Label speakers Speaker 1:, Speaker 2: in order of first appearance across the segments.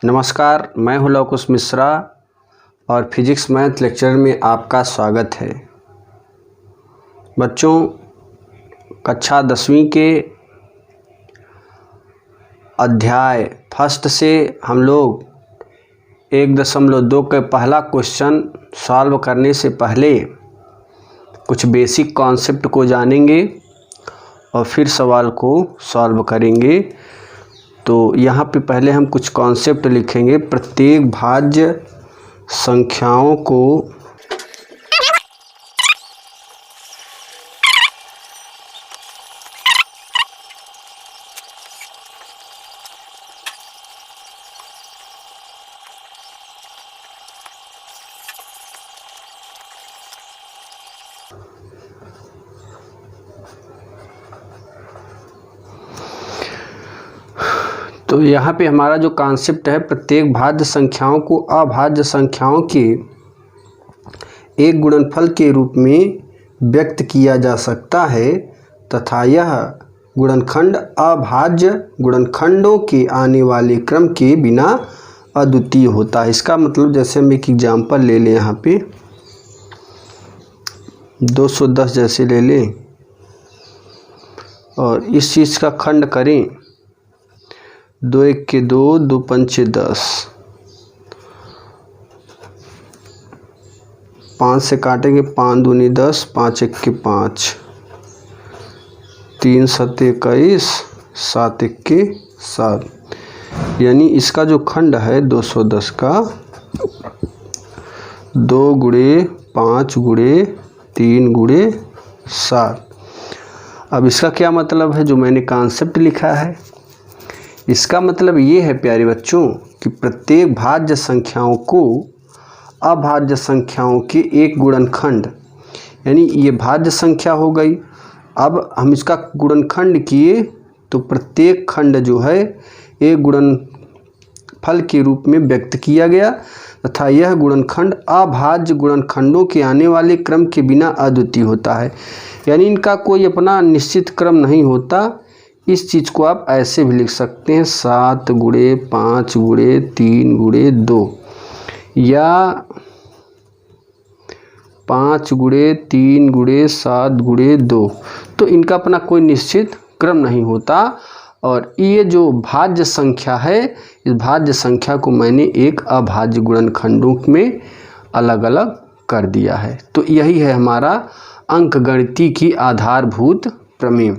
Speaker 1: नमस्कार, मैं हूं लवकुश मिश्रा और फिजिक्स मैथ लेक्चर में आपका स्वागत है। बच्चों, कक्षा 10वीं के अध्याय फर्स्ट से हम लोग 1.2 के पहला क्वेश्चन सॉल्व करने से पहले कुछ बेसिक कॉन्सेप्ट को जानेंगे और फिर सवाल को सॉल्व करेंगे। तो यहाँ पे पहले हम कुछ कॉन्सेप्ट लिखेंगे। प्रत्येक भाज्य संख्याओं को तो यहाँ पे हमारा जो कॉन्सेप्ट है, प्रत्येक भाज्य संख्याओं को अभाज्य संख्याओं के एक गुणनफल के रूप में व्यक्त किया जा सकता है तथा यह गुणनखंड अभाज्य गुणनखंडों के आने वाले क्रम के बिना अद्वितीय होता है। इसका मतलब जैसे हम एक एग्जाम्पल ले लें, यहाँ पे 210 जैसे ले लें और इस चीज़ का खंड करें। 2 1 के 2, 2 5 10, 5 से काटेंगे 5 दूनी 10, 5 1 के 5, 3 7 21, 7 1 के 7। यानी इसका जो खंड है 210 का 2 गुणे 5 गुणे 3 गुणे 7। अब इसका क्या मतलब है, जो मैंने कॉन्सेप्ट लिखा है इसका मतलब ये है प्यारे बच्चों कि प्रत्येक भाज्य संख्याओं को अभाज्य संख्याओं के एक गुणनखंड, यानी ये भाज्य संख्या हो गई। अब हम इसका गुणनखंड किए तो प्रत्येक खंड जो है एक गुणनफल के रूप में व्यक्त किया गया तथा यह गुणनखंड अभाज्य गुणनखंडों के आने वाले क्रम के बिना अद्वितीय होता है। यानी इनका कोई अपना निश्चित क्रम नहीं होता। इस चीज़ को आप ऐसे भी लिख सकते हैं 7 गुणे 5 गुणे 3 गुणे 2 या 5 गुणे 3 गुणे 7 गुणे 2। तो इनका अपना कोई निश्चित क्रम नहीं होता। और ये जो भाज्य संख्या है, इस भाज्य संख्या को मैंने एक अभाज्य गुणनखंडों में अलग अलग कर दिया है। तो यही है हमारा अंकगणिती की आधारभूत प्रमेय।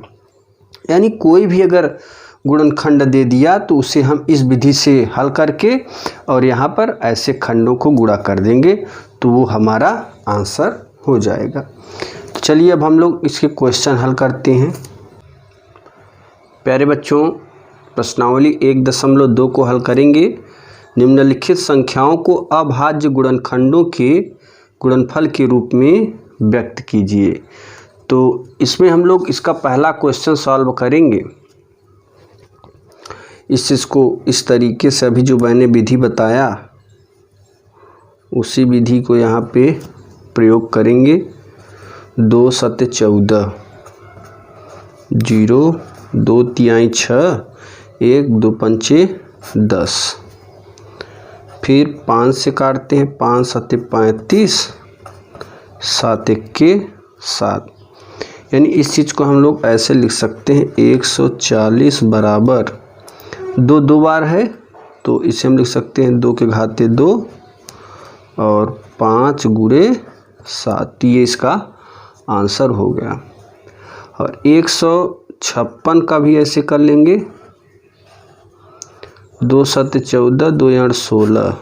Speaker 1: यानी कोई भी अगर गुणनखंड दे दिया तो उसे हम इस विधि से हल करके और यहाँ पर ऐसे खंडों को गुणा कर देंगे तो वो हमारा आंसर हो जाएगा। तो चलिए अब हम लोग इसके क्वेश्चन हल करते हैं। प्यारे बच्चों, प्रश्नावली 1.2 को हल करेंगे। निम्नलिखित संख्याओं को अभाज्य गुणनखंडों के गुणनफल के रूप में व्यक्त कीजिए। तो इसमें हम लोग इसका पहला क्वेश्चन सॉल्व करेंगे। इस चीज़ को इस तरीके से अभी जो मैंने विधि बताया उसी विधि को यहाँ पे प्रयोग करेंगे। 2 7 14, 0 2 3 6, 1 2 5 10। फिर 5 से काटते हैं, 5 7 35, 7 1 के 7। यानी इस चीज़ को हम लोग ऐसे लिख सकते हैं 140 बराबर 2 2 बार है तो इसे हम लिख सकते हैं 2 के घाते 2 और 5 गुणे 7। ये इसका आंसर हो गया। और 156 का भी ऐसे कर लेंगे। 2 7 14, 2 8 16,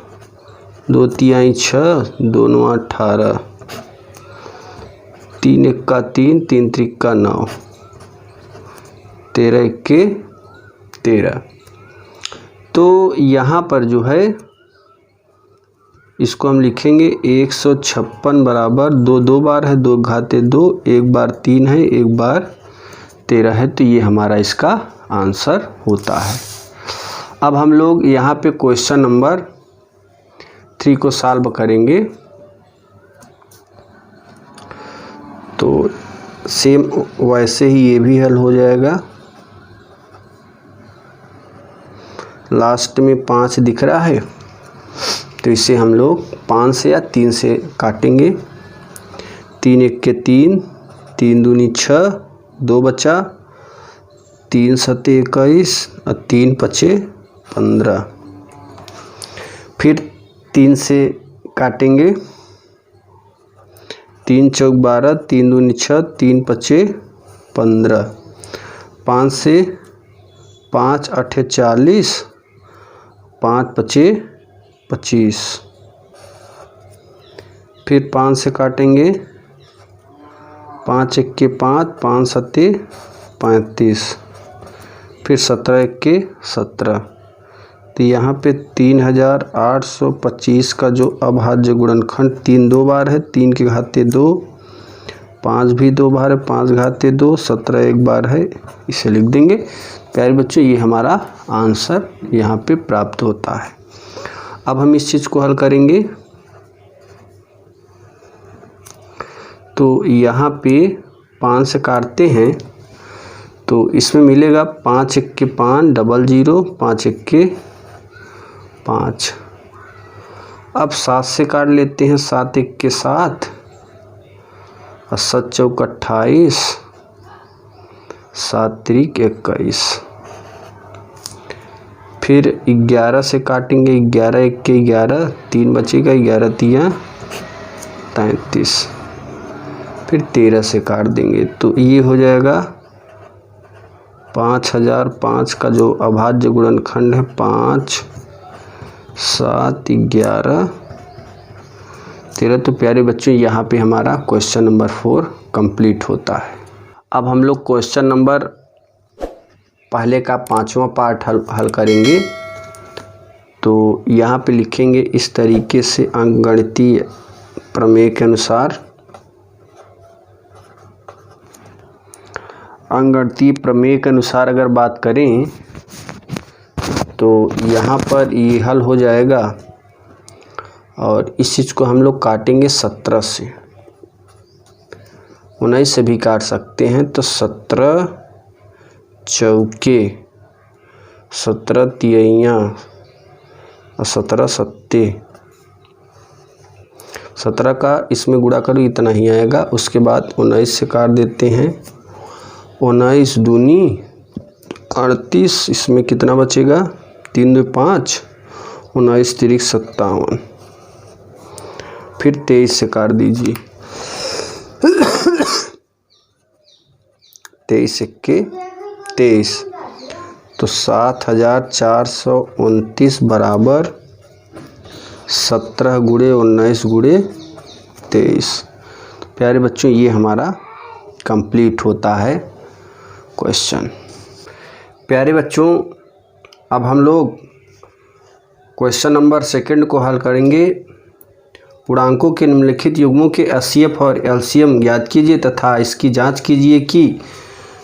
Speaker 1: 2 3 6, 2 9 18, 3 1 का 3, 3 3 का 9, 13 1 के 13। तो यहाँ पर जो है इसको हम लिखेंगे 156 बराबर 2 2 बार है, 2 घाते 2, 1 बार 3 है, 1 बार 13 है। तो ये हमारा इसका आंसर होता है। अब हम लोग यहाँ पे क्वेश्चन नंबर 3 को सॉल्व करेंगे। तो सेम वैसे ही ये भी हल हो जाएगा। लास्ट में 5 दिख रहा है, तो इसे हम लोग 5 से या 3 से काटेंगे। 3 1 के 3, 3 दूनी 6, 2 बचा, 3 सते 21 और 3 पचे 15। फिर 3 से काटेंगे। 3 चौक 12, 3 दूनी 6, 3 पचे 15। 5 से 5 8 40, 5 पचे 25। फिर 5 से काटेंगे। 5 1 के 5, 5 सते 35। फिर 17 1 के 17। तो यहाँ पे 3825 का जो अभाज्य गुणनखंड 3 2 बार है, 3 के घाते 2, 5 भी 2 बार है, 5 घाते 2, 17 एक बार है, इसे लिख देंगे। प्यारे बच्चों, ये हमारा आंसर यहाँ पे प्राप्त होता है। अब हम इस चीज़ को हल करेंगे। तो यहाँ पे 5 से काटते हैं तो इसमें मिलेगा 5 1 के 5 00, 5 1 के 5। अब 7 से काट लेते हैं। 7 1 के 7 और 7 चौक 28, 7 त्रिक 21। फिर 11 से काटेंगे। 11 1 के 11, 3 बचेगा, 11 तिया 33। फिर 13 से काट देंगे तो ये हो जाएगा 5005 का जो अभाज्य गुणनखंड है 5 7 11 13। तो प्यारे बच्चों, यहाँ पे हमारा क्वेश्चन नंबर 4 कंप्लीट होता है। अब हम लोग क्वेश्चन नंबर पहले का 5वां पार्ट हल करेंगे। तो यहाँ पे लिखेंगे इस तरीके से अंकगणितीय प्रमेय के अनुसार। अंकगणितीय प्रमेय के अनुसार अगर बात करें तो यहाँ पर ये हल हो जाएगा और इस चीज़ को हम लोग काटेंगे 17 से। 19 से भी काट सकते हैं। तो 17 चौके 17 तियाइयाँ और 17 सत्ते 17 का इसमें गुणा करो, इतना ही आएगा। उसके बाद 19 से काट देते हैं। 19 दूनी 38, इसमें कितना बचेगा 3 2 5, 19 तिरिक 57। फिर 23 से काट दीजिए। 23 1 के 23, तो 7429 बराबर 17 गुणे 19 गुणे 23। तो प्यारे बच्चों, ये हमारा कंप्लीट होता है क्वेश्चन। प्यारे बच्चों, अब हम लोग क्वेश्चन नंबर 2 को हल करेंगे। पूर्णांकों के निम्नलिखित युग्मों के एचसीएफ और एलसीएम ज्ञात कीजिए तथा इसकी जांच कीजिए कि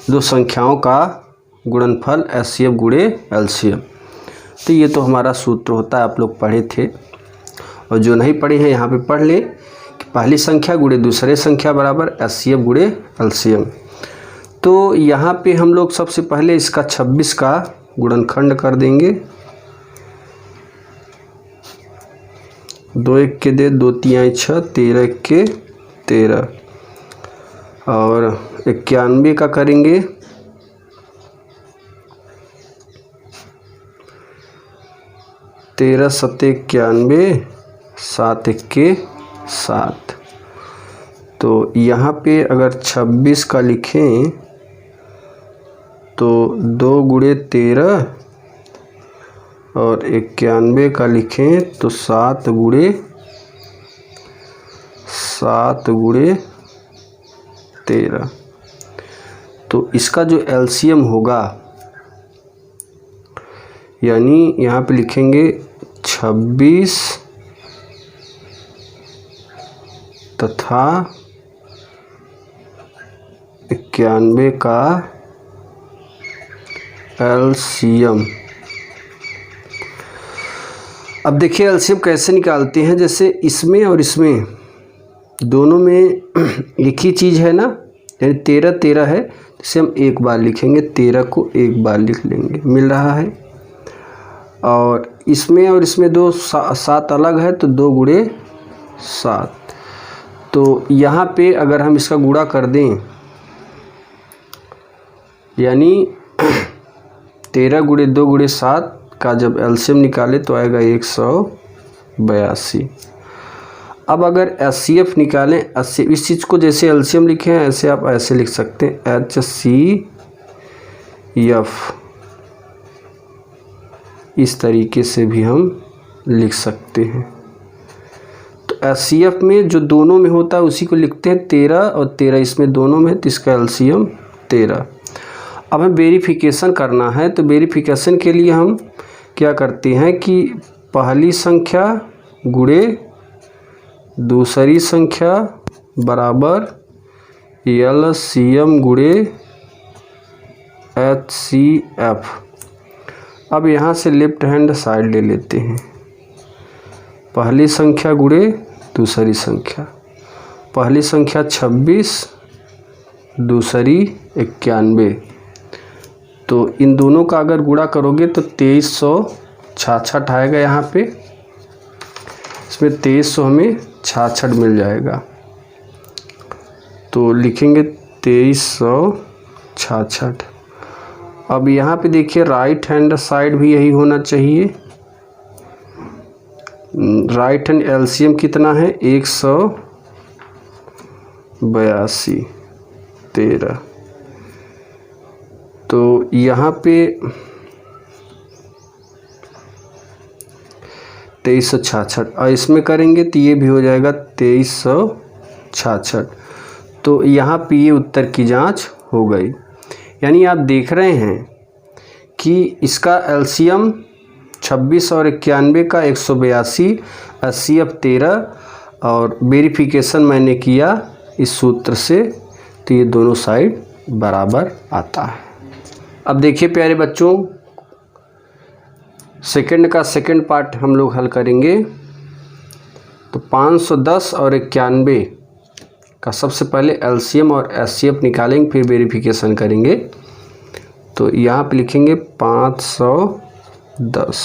Speaker 1: दो संख्याओं का गुणनफल एचसीएफ गुणे एलसीएम। तो ये तो हमारा सूत्र होता है, आप लोग पढ़े थे, और जो नहीं पढ़े हैं यहाँ पे पढ़ ले कि पहली संख्या गुणे दूसरे संख्या बराबर एचसीएफ गुणे एलसीएम। तो यहाँ पे हम लोग सबसे पहले इसका 26 का गुणनखंड कर देंगे। 2 1 के दे 2 तियाई 6, 13 1 के 13 और 91 का करेंगे। 13 सते 91, 7 1 के 7। तो यहाँ पे अगर 26 का लिखें तो 2 गुणे 13 और 91 का लिखें तो 7 गुणे 13। तो इसका जो एलसीएम होगा, यानी यहाँ पे लिखेंगे 26 तथा 91 का एलसीएम। अब देखिए एलसीएम कैसे निकालते हैं। जैसे इसमें और इसमें दोनों में एक ही चीज़ है ना, यानी 13 13 है, इसे हम एक बार लिखेंगे, 13 को एक बार लिख लेंगे, मिल रहा है। और इसमें दो 7 अलग है, तो 2 गुणे 7। तो यहाँ पे अगर हम इसका गुणा कर दें, यानी 13 गुणे 2 गुणे 7 का जब एलसीएम निकाले तो आएगा 182। अब अगर HCF निकालें, इस चीज़ को जैसे एलसीएम लिखे हैं ऐसे आप ऐसे लिख सकते हैं, HCF। इस तरीके से भी हम लिख सकते हैं। तो HCF में जो दोनों में होता है उसी को लिखते हैं 13, और 13 इसमें दोनों में है, तो इसका एलसीएम 13। अब हमें वेरिफिकेशन करना है, तो वेरिफिकेशन के लिए हम क्या करते हैं कि पहली संख्या गुणे दूसरी संख्या बराबर LCM गुणे HCF। अब यहाँ से लेफ्ट हैंड साइड ले लेते हैं, पहली संख्या गुणे दूसरी संख्या, पहली संख्या 26, दूसरी 91। तो इन दोनों का अगर गुणा करोगे तो 2366 आएगा। यहाँ पे इसमें 2300 हमें 66 मिल जाएगा, तो लिखेंगे 2366। अब यहाँ पे देखिए राइट हैंड साइड भी यही होना चाहिए। राइट हैंड एलसीएम कितना है, 182 13। तो यहाँ पे 2366, और इसमें करेंगे तो ये भी हो जाएगा 2366। तो यहाँ पे ये उत्तर की जांच हो गई। यानी आप देख रहे हैं कि इसका एलसीएम 26 और 91 का 182, HCF 13, और वेरिफिकेशन मैंने किया इस सूत्र से, तो ये दोनों साइड बराबर आता है। अब देखिए प्यारे बच्चों, सेकंड का सेकंड पार्ट हम लोग हल करेंगे। तो 510 और 91 का सबसे पहले एलसीएम और HCF निकालेंगे, फिर वेरिफिकेशन करेंगे। तो यहाँ पे लिखेंगे 510।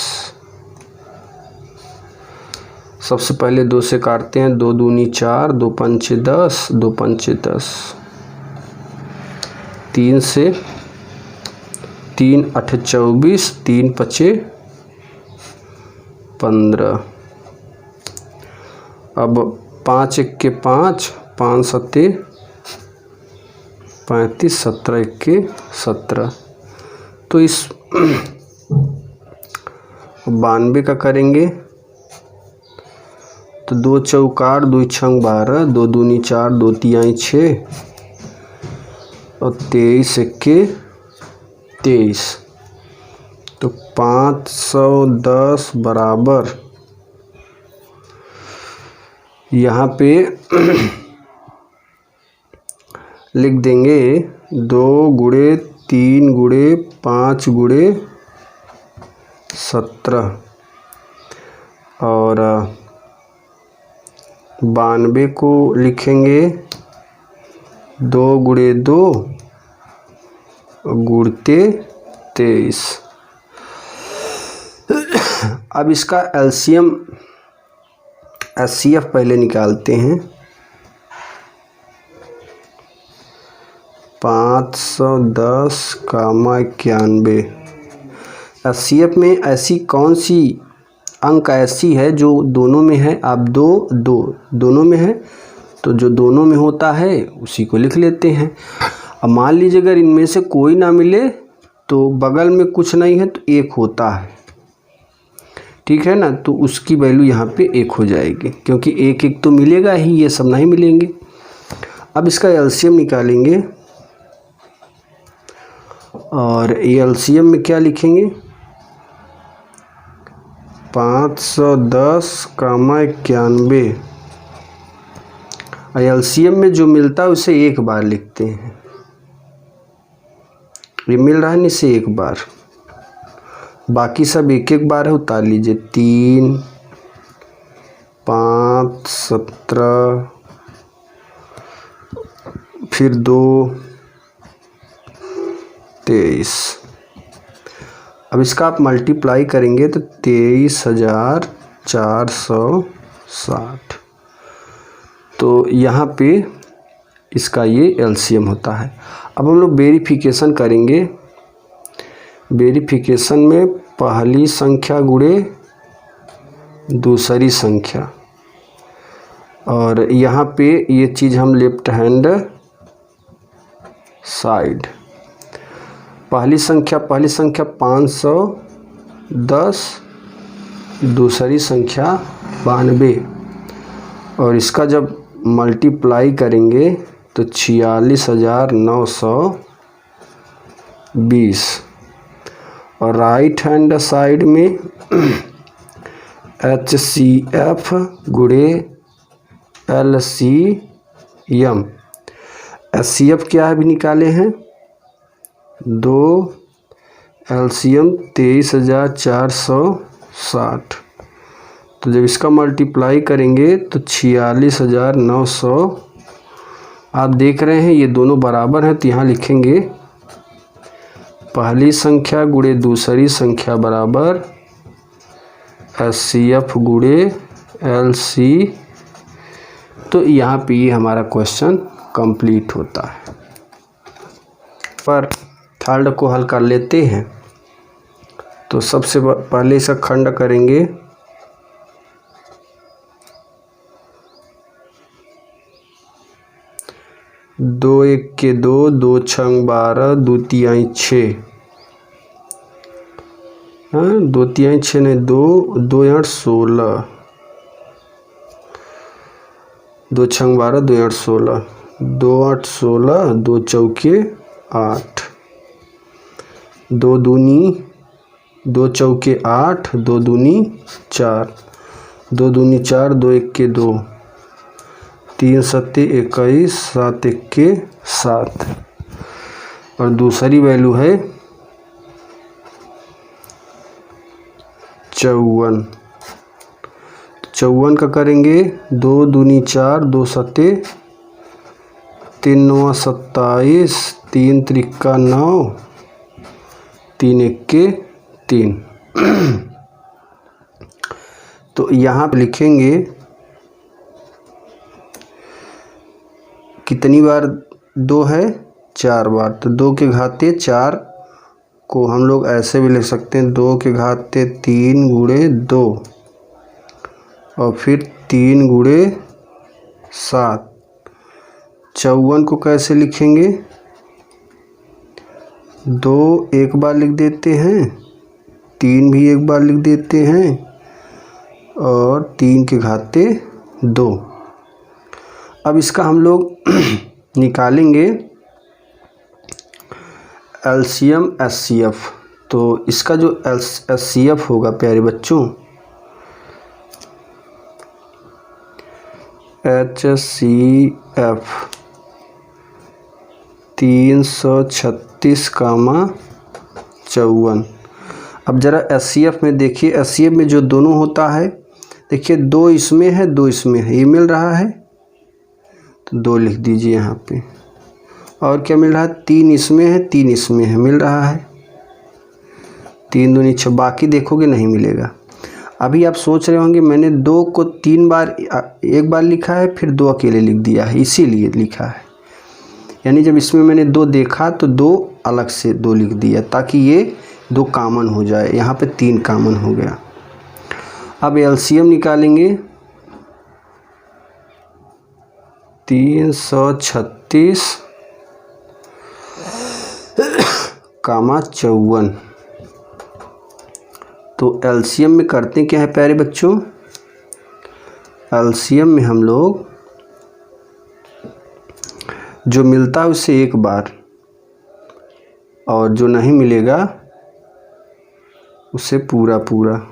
Speaker 1: सबसे पहले 2 से काटते हैं, 2 दूनी 4, 2 पंचे 10, 2 पंचे 10। 3 से 3 8 24, 3 पचे 15। अब 5 1 के 5, 5 7 35, 17 1 के 17। तो इस 92 का करेंगे तो 2 चौकार 2 छंग 12, 2 दूनी 4, 2 तिहाई 6, और 23 1 के 23। तो 510 बराबर यहाँ पे लिख देंगे 2 गुणे 3 गुणे 5 गुणे 17, और 92 को लिखेंगे 2 गुणे 2 गुणते 23। अब इसका एलसीएम HCF पहले निकालते हैं। 510 कामा 91। HCF में ऐसी कौन सी अंक ऐसी है जो दोनों में है? आप दोनों में है, तो जो दोनों में होता है उसी को लिख लेते हैं। अब मान लीजिए अगर इनमें से कोई ना मिले तो बगल में कुछ नहीं है तो 1 होता है, ठीक है ना, तो उसकी वैल्यू यहाँ पे 1 हो जाएगी, क्योंकि 1 1 तो मिलेगा ही, ये सब नहीं मिलेंगे। अब इसका एलसीएम निकालेंगे, और एलसीएम में क्या लिखेंगे? 510 कामा 91। एलसीएम में जो मिलता है उसे एक बार लिखते हैं, ये मिल रहा है नहीं से एक बार, बाकी सब एक एक बार है, उतार लीजिए। 3 5 17, फिर 2 23। अब इसका आप मल्टीप्लाई करेंगे तो 23,460। तो यहाँ पे इसका ये एलसीएम होता है। अब हम लोग वेरिफिकेशन करेंगे। वेरिफिकेशन में पहली संख्या गुणे दूसरी संख्या, और यहाँ पे ये चीज़ हम लेफ्ट हैंड साइड, पहली संख्या 510, दूसरी संख्या 92, और इसका जब मल्टीप्लाई करेंगे तो 46,920, और राइट हैंड साइड में HCF गुणे LCM। HCF क्या है, भी निकाले हैं 2, LCM 23,460। तो जब इसका मल्टीप्लाई करेंगे तो 46,900। आप देख रहे हैं ये दोनों बराबर हैं, तो यहाँ लिखेंगे पहली संख्या गुणे दूसरी संख्या बराबर HCF गुणे LC। तो यहाँ पे ये हमारा क्वेश्चन कंप्लीट होता है। पर थर्ड को हल कर लेते हैं। तो सबसे पहले इसका खंड करेंगे। 2 1 के 2, 2 6 12, 2 3 6, हाँ 2 3 6 नहीं 2 2 8 16, 2 6 12, 2 8 16, 2 8 16, 2 चौके 8, 2 दूनी 2 चौके 8, 2 दूनी 4, 2 दूनी 4, 2 1 के 2, 3 सत्ते 21, 7 1 के 7, और दूसरी वैल्यू है 54। 54 का करेंगे 2 दूनी 4, 2 सत्ते 3 9 27, 3 त्रिका 9, 3 1 के 3। तो यहाँ पे लिखेंगे कितनी बार 2 है, 4 बार। तो 2 के घाते 4 को हम लोग ऐसे भी लिख सकते हैं 2 के घाते 3 गुणे 2, और फिर 3 गुणे 7। 54 को कैसे लिखेंगे, 2 एक बार लिख देते हैं, 3 भी एक बार लिख देते हैं, और 3 के घाते 2। अब इसका हम लोग निकालेंगे LCM HCF। तो इसका जो HCF होगा प्यारे बच्चों, HCF 336,54। अब ज़रा HCF में देखिए, HCF में जो दोनों होता है, देखिए 2 इसमें है 2 इसमें है, ये मिल रहा है तो 2 लिख दीजिए यहाँ पे। और क्या मिल रहा है, 3 इसमें है 3 इसमें है, मिल रहा है 3 दूनी 6। बाकी देखोगे नहीं मिलेगा। अभी आप सोच रहे होंगे मैंने 2 को 3 बार एक बार लिखा है, फिर 2 अकेले लिख दिया है, इसीलिए लिखा है। यानी जब इसमें मैंने 2 देखा तो 2 अलग से 2 लिख दिया, ताकि ये 2 कॉमन हो जाए। यहाँ पे 3 कॉमन हो गया। अब LCM निकालेंगे। 336, 54। तो LCM में करते क्या है प्यारे बच्चों, LCM में हम लोग जो मिलता है उससे एक बार, और जो नहीं मिलेगा उससे पूरा पूरा।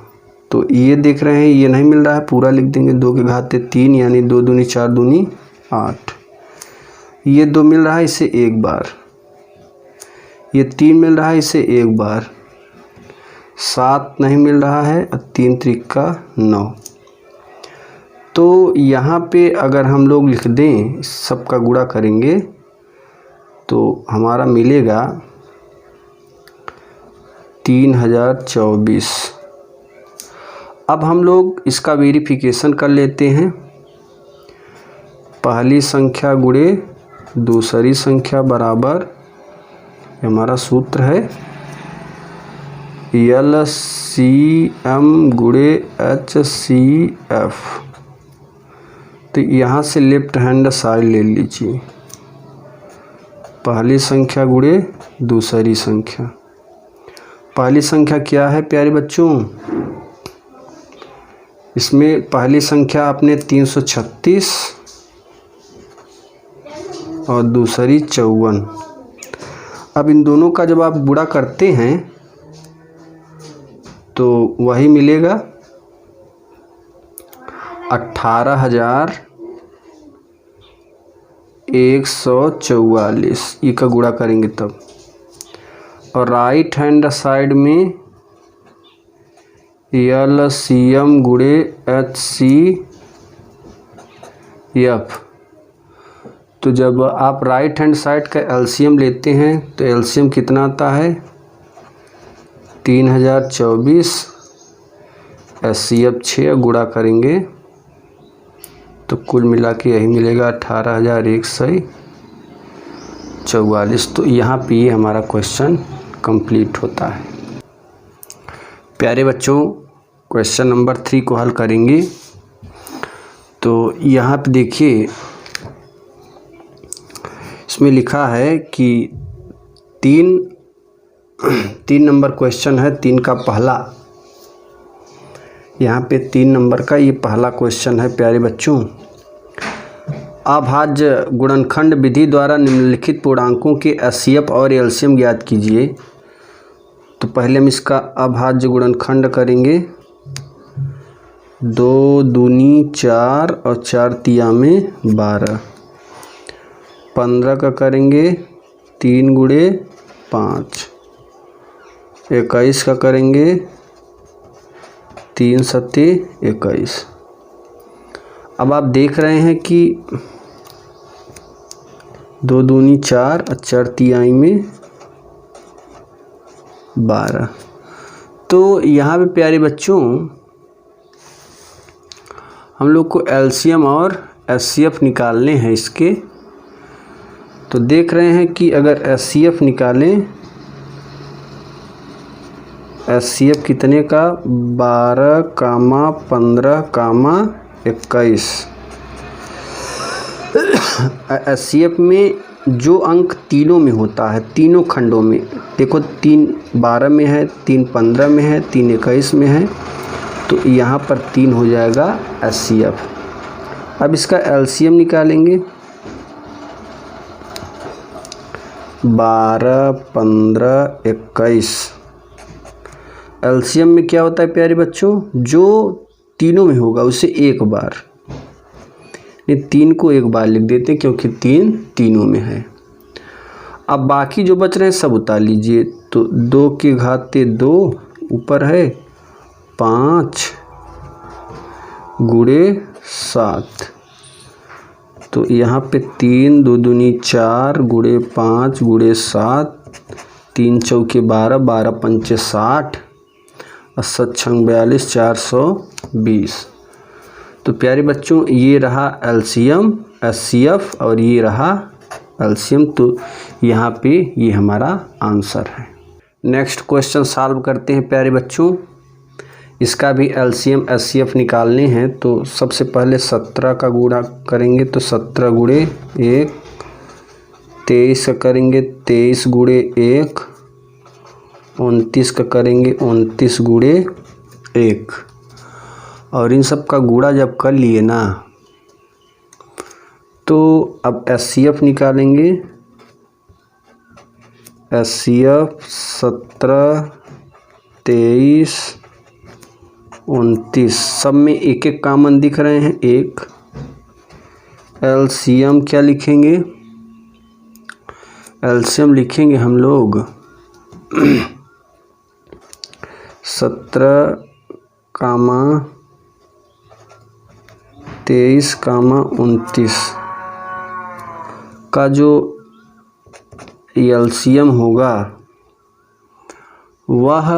Speaker 1: तो ये देख रहे हैं ये नहीं मिल रहा है, पूरा लिख देंगे 2 के घाते 3, यानी 2 दूनी 4 दूनी 8। ये 2 मिल रहा है, इसे एक बार। ये 3 मिल रहा है, इसे एक बार। 7 नहीं मिल रहा है, 3 त्रिका 9। तो यहाँ पे अगर हम लोग लिख दें, सबका गुणा करेंगे तो हमारा मिलेगा 3024। अब हम लोग इसका वेरिफिकेशन कर लेते हैं। पहली संख्या गुणे दूसरी संख्या बराबर, हमारा सूत्र है LCM गुणे HCF। तो यहाँ से लेफ्ट हैंड साइड ले लीजिए, पहली संख्या गुणे दूसरी संख्या। पहली संख्या क्या है प्यारे बच्चों, इसमें पहली संख्या आपने 336 और दूसरी 54। अब इन दोनों का जब आप गुणा करते हैं तो वही मिलेगा 18,144। ई का गुणा करेंगे तब। और राइट हैंड साइड में LCM गुणे HCF। तो जब आप राइट हैंड साइड का LCM लेते हैं तो LCM कितना आता है 3024, HCF 6 गुणा करेंगे तो कुल मिला के यही मिलेगा 18,144। तो यहाँ पे ये हमारा क्वेश्चन कंप्लीट होता है। प्यारे बच्चों, क्वेश्चन नंबर 3 को हल करेंगे। तो यहाँ पे देखिए, इसमें लिखा है कि 3 नंबर क्वेश्चन है। 3 का पहला, यहाँ पे 3 नंबर का ये पहला क्वेश्चन है प्यारे बच्चों। अभाज्य गुणनखंड विधि द्वारा निम्नलिखित पूर्णांकों के HCF और LCM ज्ञात कीजिए। तो पहले हम इसका अभाज्य गुणनखंड करेंगे। 2 दूनी 4 और 4 तिया में 12। 15 का करेंगे 3 गुणे 5। 21 का करेंगे 3 सत्ते 21। अब आप देख रहे हैं कि 2 दूनी 4 और 4 तिहाई में 12। तो यहाँ पे प्यारे बच्चों हम लोग को LCM और HCF निकालने हैं इसके। तो देख रहे हैं कि अगर HCF निकालें, HCF कितने का 12, 15, 21। HCF में जो अंक तीनों में होता है, तीनों खंडों में, देखो 3 12 में है, 3 15 में है, 3 21 में है, तो यहाँ पर 3 हो जाएगा HCF। अब इसका LCM निकालेंगे। 12, 15, 21। LCM में क्या होता है प्यारे बच्चों, जो तीनों में होगा उसे एक बार, ये 3 को एक बार लिख देते हैं क्योंकि 3 तीनों में है। अब बाकी जो बच रहे हैं सब उतार लीजिए। तो 2 की घाते 2 ऊपर है, 5 गुणे 7। तो यहाँ पे 3 2 दूनी 4 गुणे 5 गुणे 7, 3 चौके 12, 12 पंचे 60 और 7 छंग 42, 420। तो प्यारे बच्चों ये रहा LCM HCF और ये रहा LCM। तो यहाँ पे ये हमारा आंसर है। नेक्स्ट क्वेश्चन सॉल्व करते हैं प्यारे बच्चों। इसका भी LCM HCF निकालने हैं। तो सबसे पहले 17 का गुणा करेंगे तो 17 गुणे 1, 23 का करेंगे 23 गुणे 1, 29 का करेंगे 29 गुणे 1। और इन सब का गुणा जब कर लिए ना, तो अब HCF निकालेंगे। HCF 17, 23, 29 सब में एक एक कॉमन दिख रहे हैं, 1। LCM क्या लिखेंगे, LCM लिखेंगे हम लोग 17, 23, 29 का जो LCM होगा वह,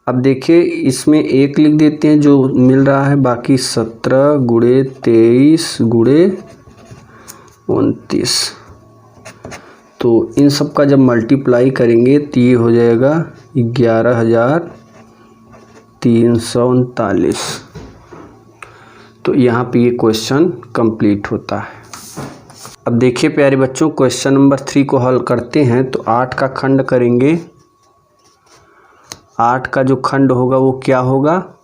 Speaker 1: अब देखिए इसमें 1 लिख देते हैं जो मिल रहा है, बाकी 17 गुणे 23 गुणे 29, तो इन सब का जब मल्टीप्लाई करेंगे तो ये हो जाएगा 11,339। तो यहाँ पे ये क्वेश्चन कंप्लीट होता है। अब देखिए प्यारे बच्चों, क्वेश्चन नंबर 3 को हल करते हैं। तो 8 का खंड करेंगे। 8 का जो खंड होगा वो क्या होगा,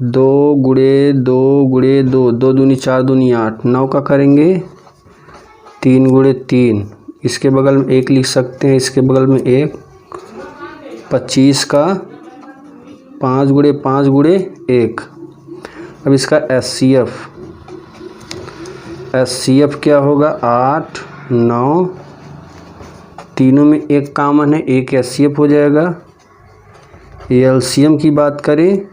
Speaker 1: 2 गुणे 2 गुणे 2, 2 दूनी 4 दूनी 8, 9 का करेंगे 3 गुणे 3, इसके बगल में 1 लिख सकते हैं, इसके बगल में 1, 25 का 5 गुणे 5 गुणे 1। अब इसका एचसीएफ क्या होगा, 8 9, तीनों में 1 कॉमन है, 1 एचसीएफ हो जाएगा। एलसीएम की बात करें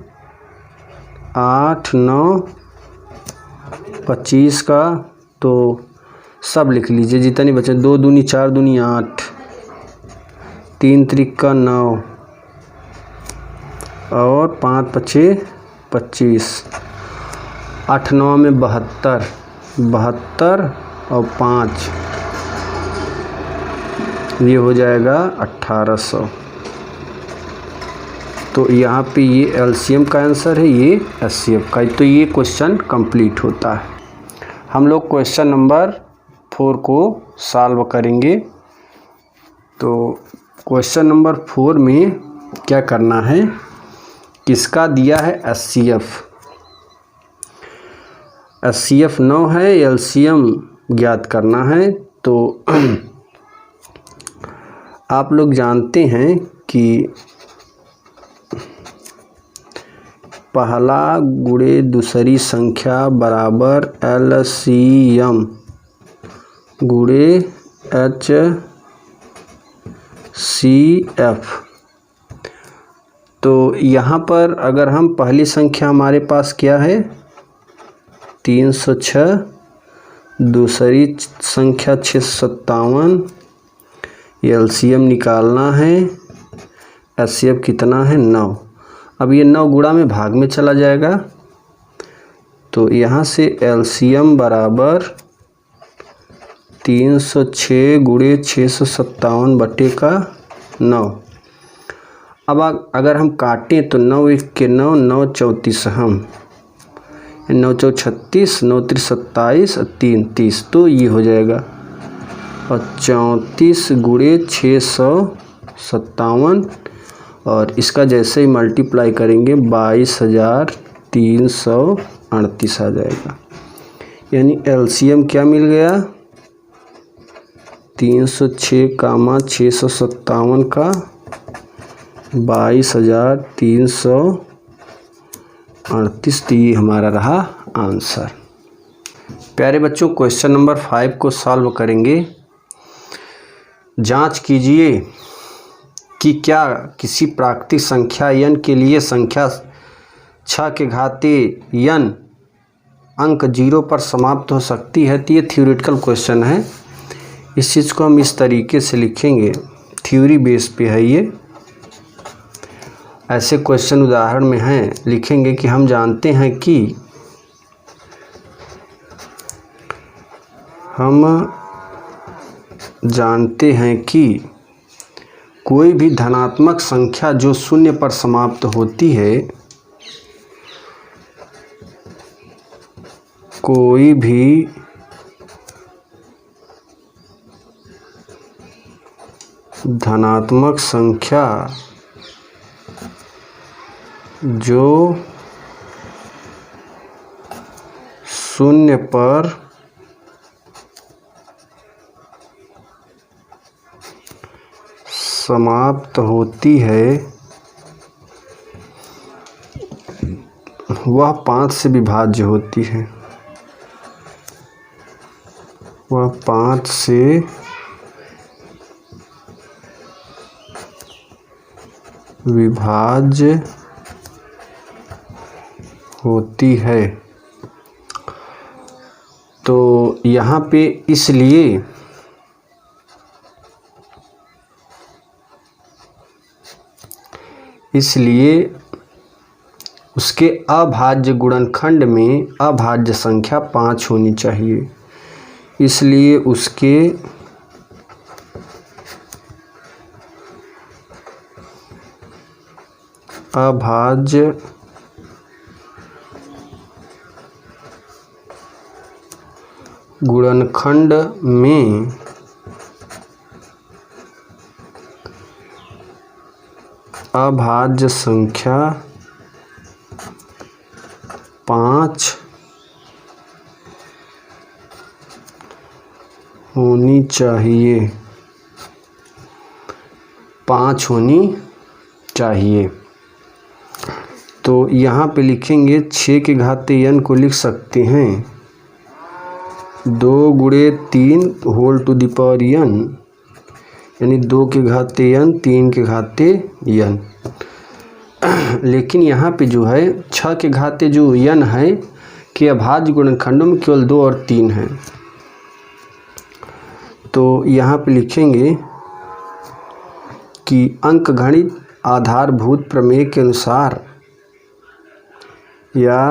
Speaker 1: 8 9 25 का, तो सब लिख लीजिए जितनी बचे, 2 दूनी 4 दूनी 8, 3 त्रिक का 9 और 5 पचे 25, 8 9 में 72, 72 और 5, ये हो जाएगा 1800। तो यहाँ पे ये एलसीएम का आंसर है, ये एचसीएफ का। तो ये क्वेश्चन कंप्लीट होता है। हम लोग क्वेश्चन नंबर 4 को सॉल्व करेंगे। तो क्वेश्चन नंबर 4 में क्या करना है, किसका दिया है एचसीएफ 9 है, एलसीएम ज्ञात करना है। तो आप लोग जानते हैं कि पहला गुणे दूसरी संख्या बराबर एलसीएम गुणे एचसीएफ। तो यहाँ पर अगर हम पहली संख्या हमारे पास क्या है 306, दूसरी संख्या 657, एलसीएम निकालना है, एचसीएफ कितना है 9। अब ये 9 गुणा में भाग में चला जाएगा, तो यहाँ से एलसीएम बराबर 306 गुणे 657 बटे का 9। अब अगर हम काटें तो 9 1 के 9, 9 34 हम 9 4 36, 9 3 27 और 3 30, तो ये हो जाएगा। और 34 गुणे 657 और इसका जैसे ही मल्टीप्लाई करेंगे 22,338 आ जाएगा। यानी एलसीएम क्या मिल गया 306 कामा 657 का 22,338, तो ये हमारा रहा आंसर। प्यारे बच्चों, क्वेश्चन नंबर 5 को सॉल्व करेंगे। जांच कीजिए कि क्या किसी प्राकृतिक संख्या n के लिए संख्या 6 के घाते n अंक 0 पर समाप्त हो सकती है। तो ये थ्योरेटिकल क्वेश्चन है, इस चीज़ को हम इस तरीके से लिखेंगे, थ्योरी बेस पे है ये। ऐसे क्वेश्चन उदाहरण में हैं, लिखेंगे कि हम जानते हैं कि कोई भी धनात्मक संख्या जो 0 पर समाप्त होती है, कोई भी धनात्मक संख्या जो 0 पर समाप्त होती है वह 5 से विभाज्य होती है, वह 5 से विभाज्य होती है। तो यहाँ पे इसलिए इसलिए उसके अभाज्य गुणनखंड में अभाज्य संख्या 5 होनी चाहिए। इसलिए उसके अभाज्य गुणनखंड में अभाज्य संख्या 5 होनी चाहिए, 5 होनी चाहिए। तो यहाँ पे लिखेंगे 6 के घाते n को लिख सकते हैं 2 गुणे 3 whole to the power n, यानी 2 के घाते n 3 के घाते n। लेकिन यहाँ पे जो है 6 के घाते जो n है कि अभाज्य गुणनखंडों में केवल 2 और 3 है। तो यहाँ पे लिखेंगे कि अंकगणित आधारभूत प्रमेय के अनुसार या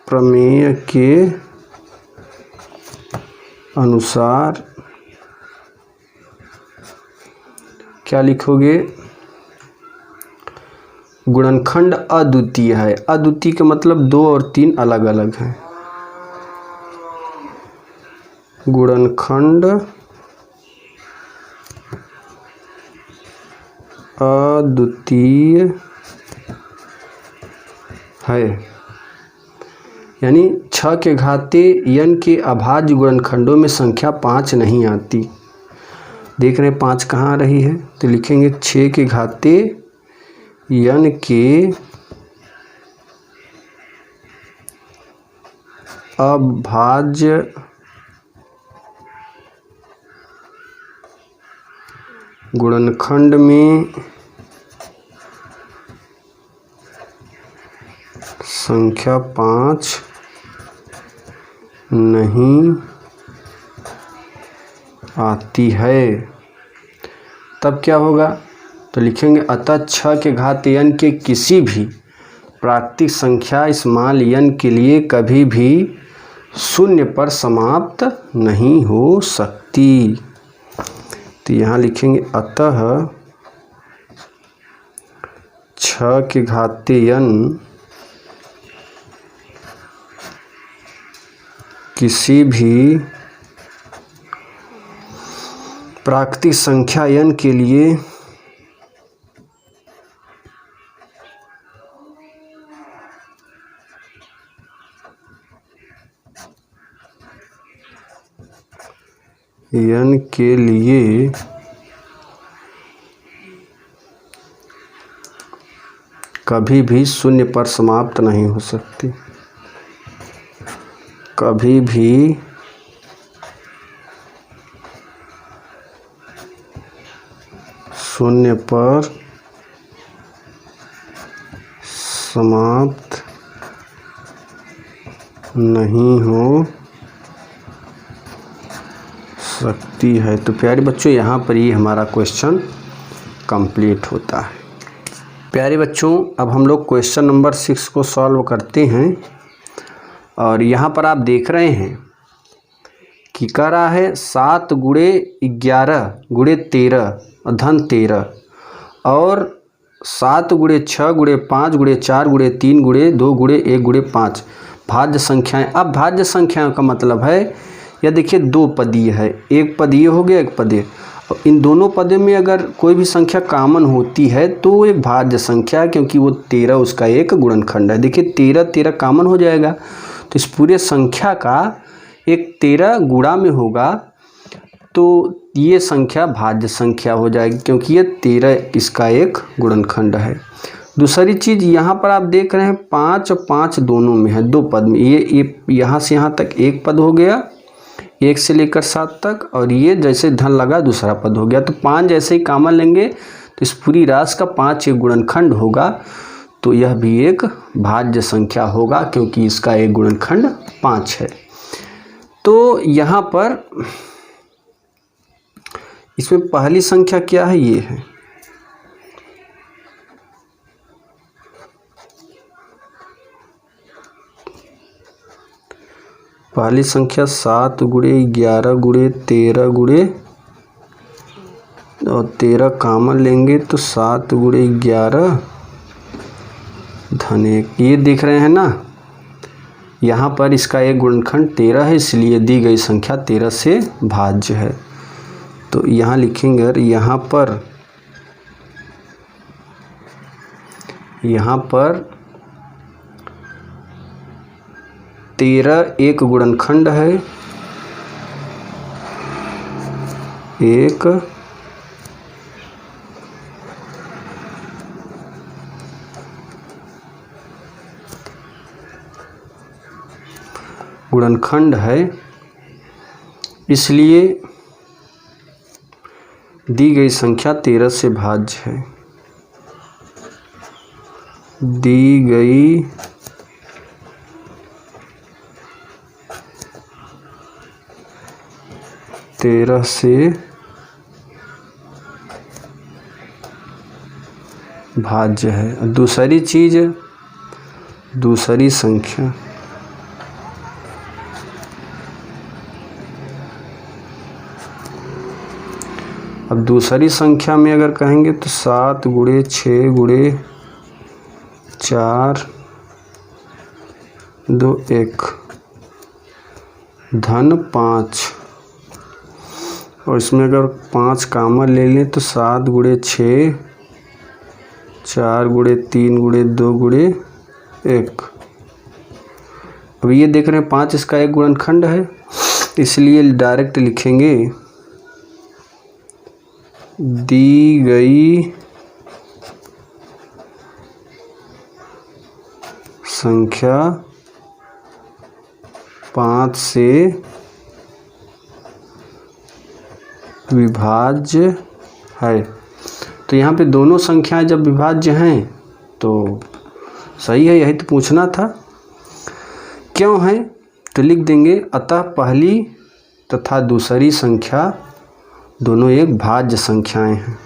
Speaker 1: प्रमेय के अनुसार क्या लिखोगे, गुणनखंड अद्वितीय है। अद्वितीय का मतलब 2 और 3 अलग अलग हैं। गुणनखंड अद्वितीय है, यानी 6 के घाते n के अभाज्य गुणनखंडों में संख्या 5 नहीं आती। देख रहे हैं 5 कहाँ आ रही है, तो लिखेंगे 6 के घाते n के अभाज्य गुणनखंड में संख्या 5 नहीं आती है। तब क्या होगा, तो लिखेंगे अतः 6 के घाते n के किसी भी प्राकृतिक संख्या स्मॉल n के लिए कभी भी शून्य पर समाप्त नहीं हो सकती। तो यहाँ लिखेंगे अतः 6 के घाते n किसी भी प्राकृतिक संख्या n के लिए कभी भी शून्य पर समाप्त नहीं हो सकती, कभी भी शून्य पर समाप्त नहीं हो सकती है। तो प्यारे बच्चों यहाँ पर ये हमारा क्वेश्चन कंप्लीट होता है। प्यारे बच्चों अब हम लोग क्वेश्चन नंबर 6 को सॉल्व करते हैं। और यहाँ पर आप देख रहे हैं कि कह रहा है 7 गुणे 11 गुणे 13 धन 13 और 7 गुणे 6 गुणे 5 गुणे 4 गुणे 3 गुणे 2 गुणे 1 गुणे 5 भाज्य संख्याएं। अब भाज्य संख्याओं का मतलब है यह देखिए 2 पदीय है, एक पदीय हो गया एक पदीय। इन दोनों पदों में अगर कोई भी संख्या कॉमन होती है तो वो एक भाज्य संख्या है, क्योंकि वो 13 उसका एक गुणनखंड है। देखिए 13 कॉमन हो जाएगा तो इस पूरे संख्या का एक 13 गुणा में होगा तो ये संख्या भाज्य संख्या हो जाएगी, क्योंकि ये 13 इसका एक गुणनखंड है। दूसरी चीज़ यहाँ पर आप देख रहे हैं 5 और 5 दोनों में है, 2 पद में। ये यहाँ से यहाँ तक एक पद हो गया, 1 से लेकर 7 तक, और ये जैसे धन लगा दूसरा पद हो गया। तो 5 जैसे ही कॉमन लेंगे तो इस पूरी राशि का 5 एक गुणनखंड होगा, तो यह भी एक भाज्य संख्या होगा क्योंकि इसका एक गुणनखंड 5 है। तो यहाँ पर इसमें पहली संख्या क्या है, ये है। पहली संख्या 7 गुणे 11 गुणे 13 गुणे और 13 कॉमन लेंगे तो 7 गुणे 11 धन 1। ये देख रहे हैं ना, यहाँ पर इसका एक गुणनखंड 13 है, इसलिए दी गई संख्या 13 से भाज्य है। तो यहाँ लिखेंगे, और यहाँ पर 13 एक गुणनखंड है, एक गुणनखंड है, इसलिए दी गई संख्या 13 से भाज्य है। दी गई तेरह से भाज्य है। दूसरी चीज, दूसरी संख्या, अब दूसरी संख्या में अगर कहेंगे तो 7 गुणे 6 गुणे 4 2 1 धन 5, और इसमें अगर 5 कॉमन ले लें तो 7 गुणे 6 4 गुणे 3 गुणे 2 गुणे 1। अब ये देख रहे हैं 5 इसका एक गुणनखंड है, इसलिए डायरेक्ट लिखेंगे दी गई संख्या 5 से विभाज्य है। तो यहाँ पे दोनों संख्याएं जब विभाज्य हैं तो सही है, यही तो पूछना था। क्यों है तो लिख देंगे, अतः पहली तथा दूसरी संख्या दोनों एक भाज्य संख्याएं हैं।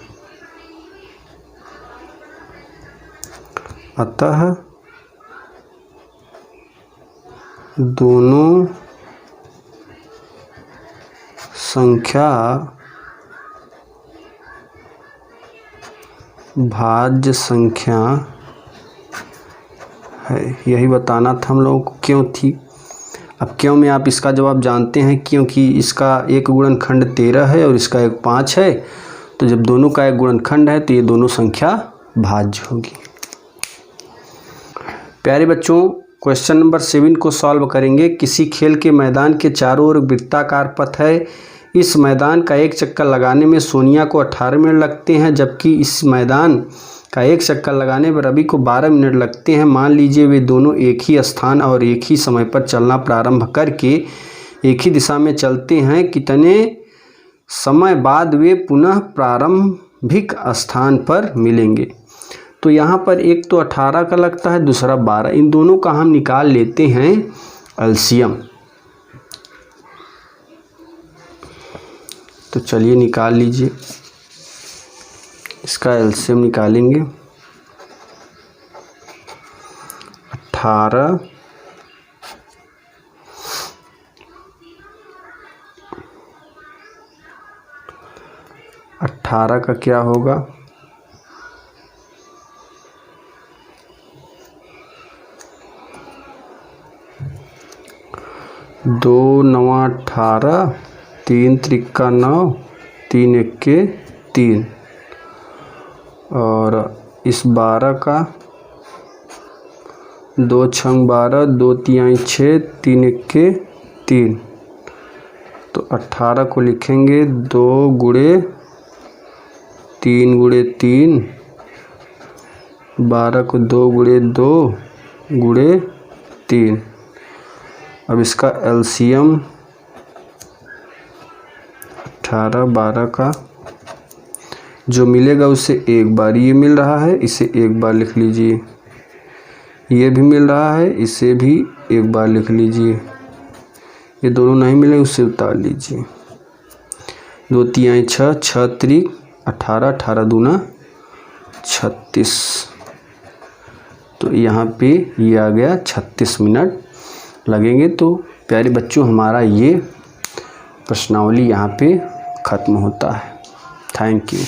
Speaker 1: अतः दोनों संख्या भाज्य संख्या है। यही बताना था हम लोगों को क्यों थी। अब क्यों में आप इसका जवाब जानते हैं, क्योंकि इसका एक गुणनखंड 13 है और इसका एक 5 है, तो जब दोनों का एक गुणनखंड है तो ये दोनों संख्या भाज्य होगी। प्यारे बच्चों, क्वेश्चन नंबर 7 को सॉल्व करेंगे। किसी खेल के मैदान के चारों ओर वृत्ताकार पथ है। इस मैदान का एक चक्कर लगाने में सोनिया को 18 मिनट लगते हैं, जबकि इस मैदान का एक चक्कर लगाने पर रवि को 12 मिनट लगते हैं। मान लीजिए वे दोनों एक ही स्थान और एक ही समय पर चलना प्रारंभ करके एक ही दिशा में चलते हैं। कितने समय बाद वे पुनः प्रारंभिक स्थान पर मिलेंगे। तो यहाँ पर एक तो 18 का लगता है, दूसरा 12। इन दोनों का हम निकाल लेते हैं एलसीएम। तो चलिए निकाल लीजिए, इसका एलसीएम निकालेंगे। 18 का क्या होगा, 2 9 18, 3 त्रिका 9, 3 इक्के 3, और इस 12 का 2 छंग 12, 2 तिहाई 6, 3 इक्के 3। तो 18 को लिखेंगे 2 गुणे 3 गुणे 3, 12 को 2 गुणे 2 गुणे 3। अब इसका एलसीएम 18 12 का जो मिलेगा उससे एक बार ये मिल रहा है, इसे एक बार लिख लीजिए। ये भी मिल रहा है, इसे भी एक बार लिख लीजिए। ये दोनों नहीं मिले, उससे उतार लीजिए। 2 तिहाई 6, 6 त्रिक 18, 18 दूना 36। तो यहाँ पे ये आ गया 36 मिनट लगेंगे। तो प्यारे बच्चों हमारा ये प्रश्नावली यहाँ पे ख़त्म होता है। Thank you.